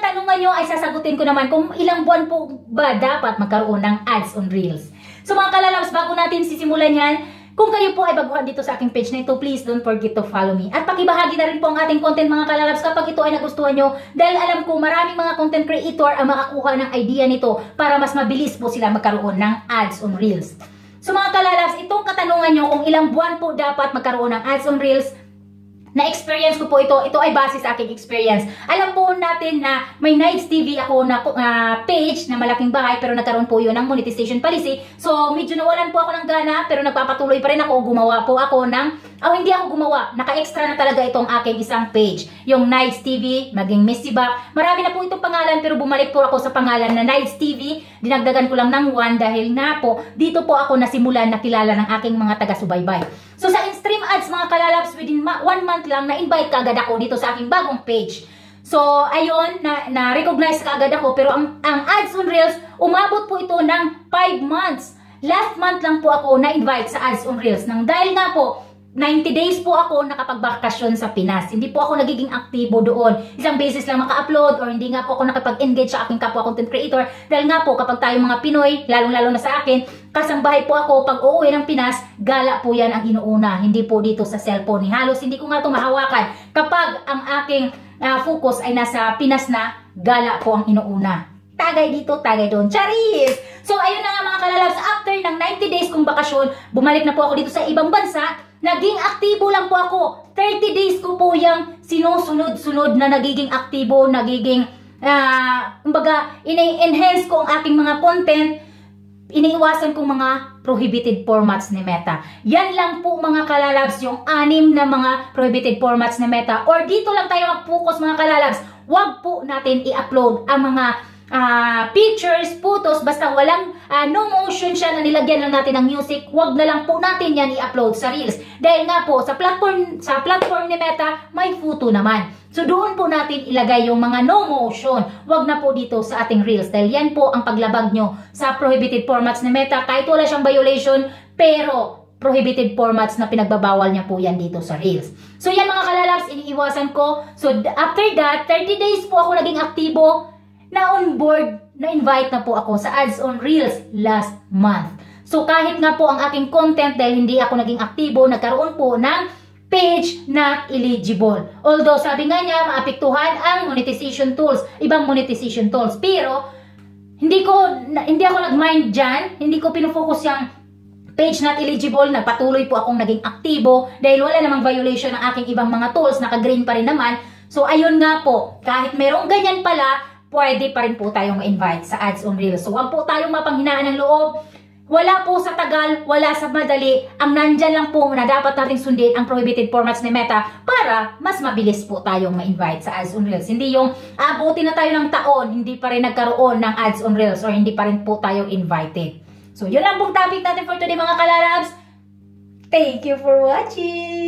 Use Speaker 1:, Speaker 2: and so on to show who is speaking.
Speaker 1: katanungan nyo ay sasagutin ko naman kung ilang buwan po ba dapat magkaroon ng ads on Reels. So mga kalalabs, bago natin sisimulan yan, kung kayo po ay baguhan dito sa aking page na ito, please don't forget to follow me. At pakibahagi na rin po ang ating content mga kalalabs kapag ito ay nagustuhan nyo, dahil alam ko maraming mga content creator ang makakuha ng idea nito para mas mabilis po sila magkaroon ng ads on Reels. So mga kalalabs, itong katanungan nyo kung ilang buwan po dapat magkaroon ng ads on Reels, na-experience ko po ito ay base sa aking experience. Alam po natin na may Nights TV ako na page na malaking bahay, pero nagkaroon po yun ng monetization policy. So medyo nawalan po ako ng gana, pero nagpapatuloy pa rin ako. Gumawa po ako ng, hindi ako gumawa, naka-extra na talaga itong aking isang page. Yung Nights TV, maging Miss Sibak. Marami na po itong pangalan, pero bumalik po ako sa pangalan na Nights TV. Dinagdagan ko lang ng 1 dahil nga po, dito po ako nasimulan na kilala ng aking mga taga-subaybay. So sa in-stream ads mga kalalabs, within 1 month lang, na-invite kaagad ako dito sa aking bagong page. So ayun, na-recognize kaagad ako, pero ang ads on Reels, umabot po ito ng 5 months. Last month lang po ako na-invite sa ads on Reels. Dahil nga po, 90 days po ako nakapagbakasyon sa Pinas. Hindi po ako nagiging aktibo doon. Isang beses lang maka-upload or hindi nga po ako nakapag-engage sa aking kapwa content creator. Dahil nga po, kapag tayo mga Pinoy, lalong-lalo na sa akin, kasambahay po ako, pag uuwi ng Pinas, gala po yan ang inuuna. Hindi po dito sa cellphone. Halos hindi ko nga ito mahawakan. Kapag ang aking focus ay nasa Pinas na, gala po ang inuuna. Tagay dito, tagay doon. Charis! So, ayun na nga mga kalalabs, after ng 90 days kong bakasyon, bumalik na po ako dito sa ibang bansa. Naging aktibo lang po ako. 30 days ko po yung sinusunod-sunod na nagiging aktibo, nagiging, kumbaga, ini-enhance ko ang aking mga content, iniiwasan kong mga prohibited formats ni Meta. Yan lang po mga kalalabs, yung 6 na mga prohibited formats ni Meta. Or dito lang tayo mag-focus mga kalalabs. Huwag po natin i-upload ang mga pictures, photos, basta walang no motion siya na nilagyan lang natin ng music, wag na lang po natin yan i-upload sa Reels. Dahil nga po, sa platform ni Meta, may photo naman. So doon po natin ilagay yung mga no motion. Wag na po dito sa ating Reels. Dahil yan po ang paglabag nyo sa prohibited formats ni Meta. Kahit wala siyang violation, pero prohibited formats na pinagbabawal niya po yan dito sa Reels. So yan mga kalalabs, iniiwasan ko. So after that, 30 days po ako naging aktibo, na on board, na-invite na po ako sa ads on Reels last month. So kahit nga po ang aking content, dahil hindi ako naging aktibo, nagkaroon po ng page not eligible. Although sabi nga niya, maapektuhan ang monetization tools, ibang monetization tools. Pero hindi ako nag-mind dyan, hindi ko pinofocus yung page not eligible, nagpatuloy po akong naging aktibo dahil wala namang violation ng aking ibang mga tools, naka-green pa rin naman. So ayun nga po, kahit merong ganyan pala, pwede pa rin po tayong ma-invite sa ads on Reels. So, huwag po tayong mapanghinaan ng loob. Wala po sa tagal, wala sa madali. Ang nandyan lang po na dapat nating sundin ang prohibited formats ni Meta para mas mabilis po tayong ma-invite sa ads on Reels. Hindi yung abutin na tayo ng taon, hindi pa rin nagkaroon ng ads on Reels or hindi pa rin po tayo invited. So, yun lang pong topic natin for today mga kalalabs. Thank you for watching!